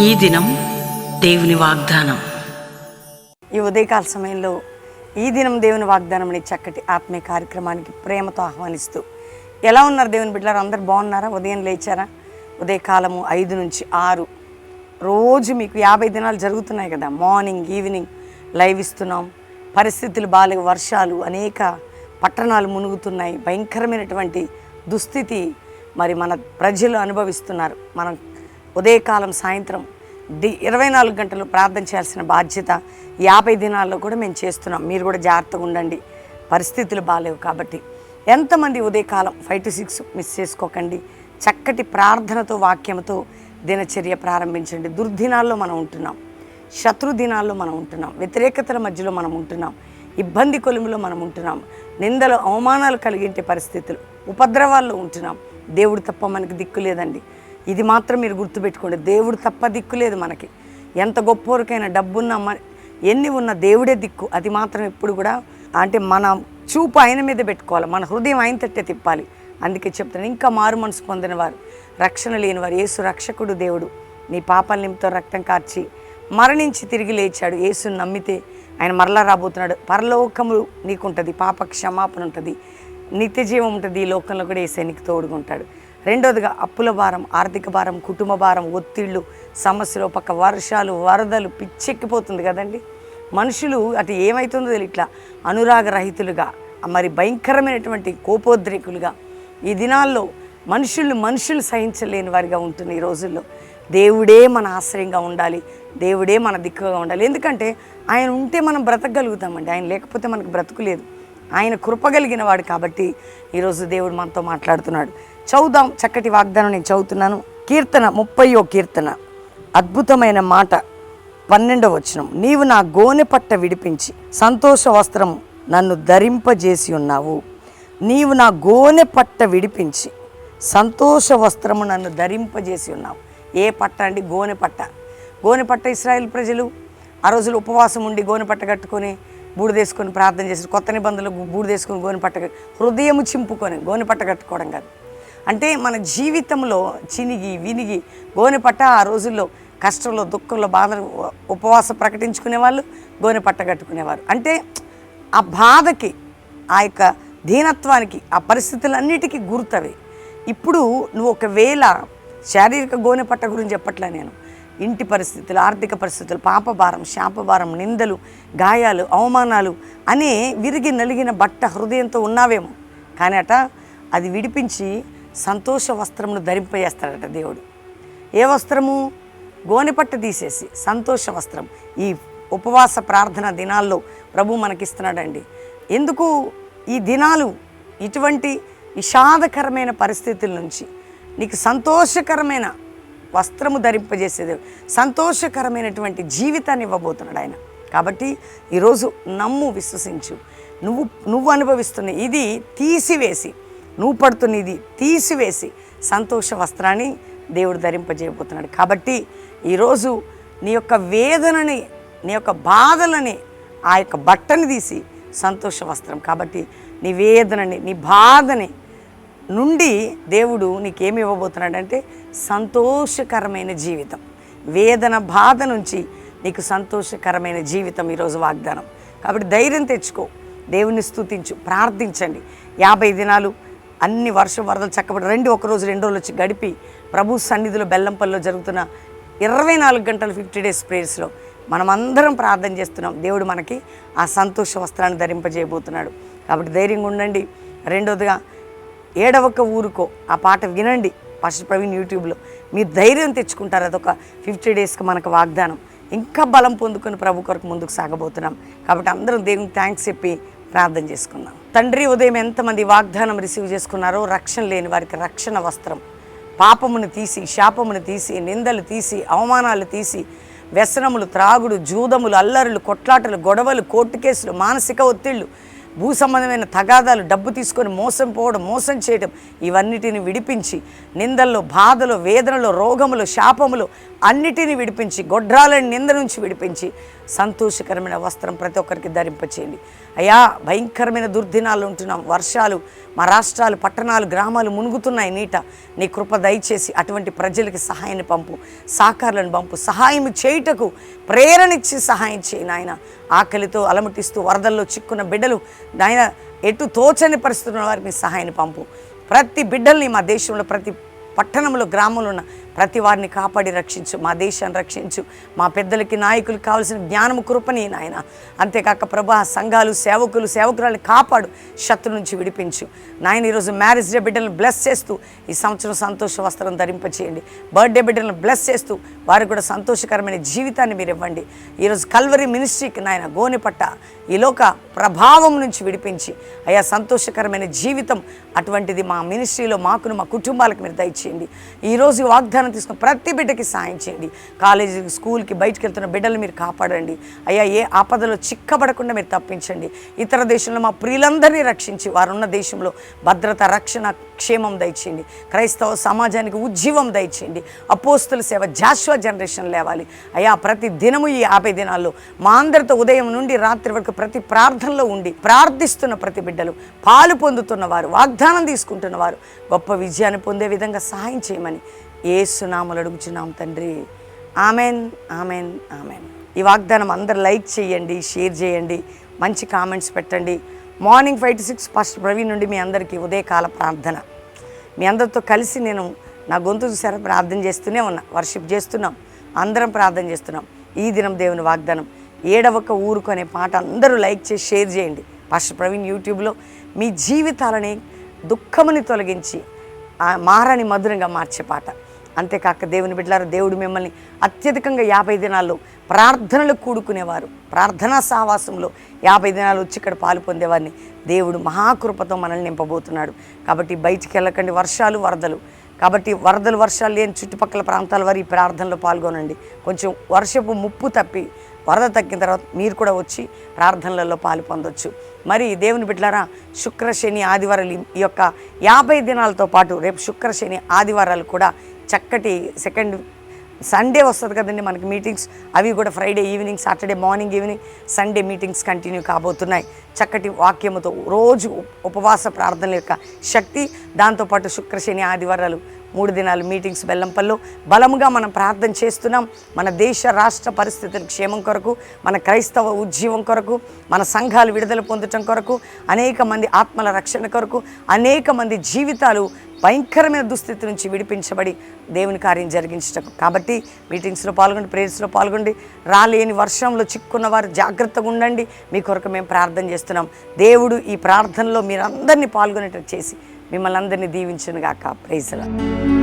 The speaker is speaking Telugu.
ఈ దినం దేవుని వాగ్దానం. ఈ ఉదయకాల సమయంలో ఈ దినం దేవుని వాగ్దానం అనే చక్కటి ఆత్మీయ కార్యక్రమానికి ప్రేమతో ఆహ్వానిస్తూ, ఎలా ఉన్నారు దేవుని బిడ్డలారు? అందరు బాగున్నారా? ఉదయం లేచారా? ఉదయకాలము 5 నుంచి 6 రోజు మీకు 50 దినాలు జరుగుతున్నాయి కదా. మార్నింగ్ ఈవినింగ్ లైవ్ ఇస్తున్నాం. పరిస్థితులు బాగాలేవు, వర్షాలు, అనేక పట్టణాలు మునుగుతున్నాయి. భయంకరమైనటువంటి దుస్థితి మరి మన ప్రజలు అనుభవిస్తున్నారు. మనం ఉదయకాలం సాయంత్రం 24 గంటలు ప్రార్థన చేయాల్సిన బాధ్యత 50 దినాల్లో కూడా మేము చేస్తున్నాం. మీరు కూడా జాగ్రత్తగా ఉండండి, పరిస్థితులు బాగాలేవు కాబట్టి. ఎంతమంది ఉదయకాలం 5 to 6 మిస్ చేసుకోకండి. చక్కటి ప్రార్థనతో వాక్యంతో దినచర్య ప్రారంభించండి. దుర్దినాల్లో మనం ఉంటున్నాం, శత్రు దినాల్లో మనం ఉంటున్నాం, వ్యతిరేకతల మధ్యలో మనం ఉంటున్నాం, ఇబ్బంది కొలుములో మనం ఉంటున్నాం, నిందలు అవమానాలు కలిగించే పరిస్థితులు, ఉపద్రవాల్లో ఉంటున్నాం. దేవుడు తప్ప మనకి దిక్కు లేదండి. ఇది మాత్రం మీరు గుర్తుపెట్టుకోండి, దేవుడు తప్ప దిక్కు లేదు మనకి. ఎంత గొప్పవరకైనా డబ్బున్న ఎన్ని ఉన్న దేవుడే దిక్కు. అది మాత్రం ఎప్పుడు కూడా అంటే మన చూపు ఆయన మీద పెట్టుకోవాలి, మన హృదయం ఆయన తట్టే తిప్పాలి. అందుకే చెప్తాను, ఇంకా మారు మనసు పొందిన వారు, రక్షణ లేని వారు, యేసు రక్షకుడు దేవుడు నీ పాపాల నిమిత్తం రక్తం కార్చి మరణించి తిరిగి లేచాడు. యేసుని నమ్మితే ఆయన మరలా రాబోతున్నాడు. పరలోకము నీకుంటుంది, పాప క్షమాపణ ఉంటుంది, నిత్య జీవం ఉంటుంది. ఈ లోకంలో కూడా యేసే నీకు తోడుగా ఉంటాడు. రెండోదిగా అప్పుల భారం, ఆర్థిక భారం, కుటుంబ భారం, ఒత్తిళ్ళు, సమస్యలు, పక్క వర్షాలు, వరదలు, పిచ్చెక్కిపోతుంది కదండి. మనుషులు అటు ఏమవుతుందో తెలియదు, ఇట్లా అనురాగరహితులుగా, మరి భయంకరమైనటువంటి కోపోద్రేకులుగా ఈ దినాల్లో మనుషులు సహించలేని వారిగా ఉంటున్న ఈ రోజుల్లో దేవుడే మన ఆశ్రయంగా ఉండాలి, దేవుడే మన దిక్కుగా ఉండాలి. ఎందుకంటే ఆయన ఉంటే మనం బ్రతకగలుగుతామండి, ఆయన లేకపోతే మనకు బ్రతుకు లేదు. ఆయన కృపగలిగిన వాడు కాబట్టి ఈరోజు దేవుడు మనతో మాట్లాడుతున్నాడు. చదువుదాం చక్కటి వాగ్దానం. నేను చదువుతున్నాను. కీర్తన 30వ కీర్తన, అద్భుతమైన మాట, 12వ వచనం. నీవు నా గోనె పట్ట విడిపించి సంతోష వస్త్రము నన్ను ధరింపజేసి ఉన్నావు. నీవు నా గోనె పట్ట విడిపించి సంతోష వస్త్రము నన్ను ధరింపజేసి ఉన్నావు. ఏ పట్ట అండి? గోనె పట్ట. గోనె పట్ట ఇశ్రాయేల్ ప్రజలు ఆ రోజులు ఉపవాసం ఉండి గోనె పట్ట కట్టుకొని బూడిదేసుకొని ప్రార్థన చేసి, కొత్త నిబంధనలు బూడిదేసుకొని గోనె పట్ట, హృదయము చింపుకొని గోనె పట్ట కట్టుకోవడం కాదు. అంటే మన జీవితంలో చినిగి వినిగి గోనె పట్ట ఆ రోజుల్లో కష్టంలో, దుఃఖంలో, బాధలు ఉపవాస ప్రకటించుకునే వాళ్ళు గోనె పట్ట కట్టుకునేవారు. అంటే ఆ బాధకి, ఆ యొక్క దీనత్వానికి, ఆ పరిస్థితులన్నిటికీ గుర్తవి. ఇప్పుడు నువ్వు ఒకవేళ శారీరక గోనె పట్ట గురించి చెప్పట్లే నేను, ఇంటి పరిస్థితులు, ఆర్థిక పరిస్థితులు, పాపభారం, శాపభారం, నిందలు, గాయాలు, అవమానాలు అనే విరిగి నలిగిన బట్ట హృదయంతో ఉన్నావేమో. కానీ అది విడిపించి సంతోష వస్త్రమును ధరింపజేస్తాడట దేవుడు. ఏ వస్త్రము? గోనెపట్ట తీసేసి సంతోష వస్త్రం ఈ ఉపవాస ప్రార్థన దినాల్లో ప్రభు మనకిస్తున్నాడండి. ఎందుకు ఈ దినాలు? ఇటువంటి విషాదకరమైన పరిస్థితుల నుంచి నీకు సంతోషకరమైన వస్త్రము ధరింపజేసేది, సంతోషకరమైనటువంటి జీవితాన్ని ఇవ్వబోతున్నాడు ఆయన. కాబట్టి ఈరోజు నమ్ము, విశ్వసించు. నువ్వు అనుభవిస్తున్న ఇది తీసివేసి, నువ్వు పడుతున్న ఇది తీసివేసి సంతోష వస్త్రాన్ని దేవుడు ధరింపజేయబోతున్నాడు. కాబట్టి ఈరోజు నీ యొక్క వేదనని, నీ యొక్క బాధలని, ఆ యొక్క బట్టని తీసి సంతోష వస్త్రం. కాబట్టి నీ వేదనని, నీ బాధని నుండి దేవుడు నీకేమి ఇవ్వబోతున్నాడంటే సంతోషకరమైన జీవితం. వేదన, బాధ నుంచి నీకు సంతోషకరమైన జీవితం ఈరోజు వాగ్దానం. కాబట్టి ధైర్యం తెచ్చుకో, దేవుని స్తుతించు, ప్రార్థించండి. 50 దినాలు అన్ని వరదలు చక్కబడి ఒక రోజు 2 రోజులు వచ్చి గడిపి ప్రభు సన్నిధిలో బెల్లంపల్లిలో జరుగుతున్న 24 గంటలు 50 days ప్రేయర్స్లో మనమందరం ప్రార్థన చేస్తున్నాం. దేవుడు మనకి ఆ సంతోష వస్త్రాన్ని ధరింపజేయబోతున్నాడు. కాబట్టి ధైర్యంగా ఉండండి. రెండోదిగా ఏడవక ఊరుకో, ఆ పాట వినండి. పాస్టర్ ప్రవీణ్ యూట్యూబ్లో మీరు ధైర్యం తెచ్చుకుంటారు. అదొక 50 daysకి మనకు వాగ్దానం. ఇంకా బలం పొందుకొని ప్రభు కొరకు ముందుకు సాగబోతున్నాం. కాబట్టి అందరం దేవునికి థ్యాంక్స్ చెప్పి ప్రార్థన చేసుకున్నాం. తండ్రి, ఉదయం ఎంతమంది వాగ్దానం రిసీవ్ చేసుకున్నారో, రక్షణ లేని వారికి రక్షణ వస్త్రం, పాపమును తీసి, శాపమును తీసి, నిందలు తీసి, అవమానాలు తీసి, వ్యసనములు, త్రాగుడు, జూదములు, అల్లరులు, కొట్లాటలు, గొడవలు, కోర్టు కేసులు, మానసిక ఒత్తిళ్లు, భూ సంబంధమైన తగాదాలు, డబ్బు తీసుకొని మోసం పోవడం, మోసం చేయడం, ఇవన్నిటిని విడిపించి, నిందల్లో, బాధలో, వేదనలో, రోగములు, శాపములు అన్నిటినీ విడిపించి, గొడ్రాలని నింద నుంచి విడిపించి సంతోషకరమైన వస్త్రం ప్రతి ఒక్కరికి ధరింపచేయండి. అయ్యా భయంకరమైన దుర్దినాలు ఉంటున్నాం, వర్షాలు మా రాష్ట్రాలు, పట్టణాలు, గ్రామాలు మునుగుతున్నాయి నీట. నీ కృప దయచేసి అటువంటి ప్రజలకి సహాయాన్ని పంపు, సహకారులను పంపు, సహాయం చేయుటకు ప్రేరణిచ్చి సహాయం చేయి నాయన. ఆకలితో అలమటిస్తూ వరదల్లో చిక్కున్న బిడ్డలు నాయన, ఎటు తోచని పరిస్థితున్న వారికి సహాయాన్ని పంపు. ప్రతి బిడ్డల్ని మా దేశంలో ప్రతి పట్టణంలో, గ్రామంలో ఉన్న ప్రతి వారిని కాపాడి రక్షించు. మా దేశాన్ని రక్షించు. మా పెద్దలకి, నాయకులకు కావాల్సిన జ్ఞానము కృపని నాయన. అంతేకాక ప్రభా, సంఘాలు, సేవకులు, సేవకురాలని కాపాడు, శత్రు నుంచి విడిపించు నాయన. ఈరోజు మ్యారేజ్ డే బిడ్డలను బ్లెస్ చేస్తూ ఈ సంవత్సరం సంతోష వస్త్రం ధరింపచేయండి. బర్త్డే బిడ్డలను బ్లెస్ చేస్తూ వారికి కూడా సంతోషకరమైన జీవితాన్ని మీరు ఇవ్వండి. ఈరోజు కల్వరి మినిస్ట్రీకి నాయన గోనెపట్ట ఈ లోక ప్రభావం నుంచి విడిపించి అయ్యా సంతోషకరమైన జీవితం అటువంటిది మా మినిస్ట్రీలో మాకును మా కుటుంబాలకు మీరు దయచేయండి. ఈరోజు వాగ్దానం తీసుకున్న ప్రతి బిడ్డకి సాయం చేయండి. కాలేజీకి, స్కూల్కి బయటకు వెళ్తున్న బిడ్డలు మీరు కాపాడండి అయ్యా. ఏ ఆపదలో చిక్కబడకుండా మీరు తప్పించండి. ఇతర దేశంలో మా ప్రియులందరినీ రక్షించి వారున్న దేశంలో భద్రత, రక్షణ, క్షేమం దయచేయండి. క్రైస్తవ సమాజానికి ఉజ్జీవం దయచేయండి. అపోస్తుల సేవ జాషువా జనరేషన్ లేవాలి అయ్యా. ప్రతి దినము ఈ 50 దినాల్లో మా అందరితో ఉదయం నుండి రాత్రి వరకు ప్రతి ప్రార్థనలో ఉండి ప్రార్థిస్తున్న ప్రతి బిడ్డలు, పాలు పొందుతున్న వారు, వాగ్దానం తీసుకుంటున్న వారు గొప్ప విజయాన్ని పొందే విధంగా సహాయం చేయమని యేసు నామములో అడుగుచున్నాం తండ్రి. Amen, amen, amen. ఈ వాగ్దానం అందరు లైక్ చేయండి, షేర్ చేయండి, మంచి కామెంట్స్ పెట్టండి. మార్నింగ్ 5 to 6 పాస్టర్ ప్రవీణ్ నుండి మీ అందరికీ ఉదయకాల ప్రార్థన. మీ అందరితో కలిసి నేను నా గొంతు చూసారా ప్రార్థన చేస్తూనే ఉన్నా, వర్షిప్ చేస్తున్నాం, అందరం ప్రార్థన చేస్తున్నాం. ఈ దినం దేవుని వాగ్దానం, ఏడవక ఊరుకు అనే పాట అందరూ లైక్ చేసి షేర్ చేయండి. పాస్టర్ ప్రవీణ్ యూట్యూబ్లో మీ జీవితాలని దుఃఖముని తొలగించి మారని మధురంగా మార్చే పాట. అంతేకాక దేవుని బిడ్డలారా, దేవుడు మిమ్మల్ని అత్యధికంగా 50 దినాల్లో ప్రార్థనలు కూడుకునేవారు, ప్రార్థనా సహవాసంలో 50 దినాలు వచ్చి ఇక్కడ పాలు పొందేవారిని దేవుడు మహాకృపతో మనల్ని నింపబోతున్నాడు. కాబట్టి బయటికి వెళ్ళకండి, వర్షాలు, వరదలు. కాబట్టి వరదలు, వర్షాలు లేని చుట్టుపక్కల ప్రాంతాల వారు ఈ ప్రార్థనలో పాల్గొనండి. కొంచెం వర్షపు ముప్పు తప్పి వరద తగ్గిన తర్వాత మీరు కూడా వచ్చి ప్రార్థనలలో పాలు పొందొచ్చు. మరి దేవుని బిడ్డలారా, శుక్ర, శని, ఆదివారాలు ఈ యొక్క 50 దినాలతో పాటు రేపు శుక్ర, శని, ఆదివారాలు కూడా చక్కటి సెకండ్ సండే వస్తుంది కదండి మనకి మీటింగ్స్, అవి కూడా Friday evening, Saturday morning, evening, Sunday meetings continue కాబోతున్నాయి. చక్కటి వాక్యముతో రోజు ఉపవాస ప్రార్థనల యొక్క శక్తి, దాంతోపాటు శుక్ర, శని, ఆదివారాలు 3 దినాలు మీటింగ్స్ బెల్లంపల్లో బలముగా మనం ప్రార్థన చేస్తున్నాం. మన దేశ రాష్ట్ర పరిస్థితుల క్షేమం కొరకు, మన క్రైస్తవ ఉజ్జీవం కొరకు, మన సంఘాలు విడుదల పొందటం కొరకు, అనేక మంది ఆత్మల రక్షణ కొరకు, అనేక మంది జీవితాలు భయంకరమైన దుస్థితి నుంచి విడిపించబడి దేవుని కార్యం జరిగించటం. కాబట్టి మీటింగ్స్లో పాల్గొండి, ప్రేయర్స్లో పాల్గొండి. రాలేని వర్షంలో చిక్కున్న వారు జాగ్రత్తగా ఉండండి. మీ కొరకు మేము ప్రార్థన చేస్తున్నాం. దేవుడు ఈ ప్రార్థనలో మీరందరినీ పాల్గొనేటట్టు చేసి మిమ్మల్ని అందరినీ దీవించును గాక. Praise the lord.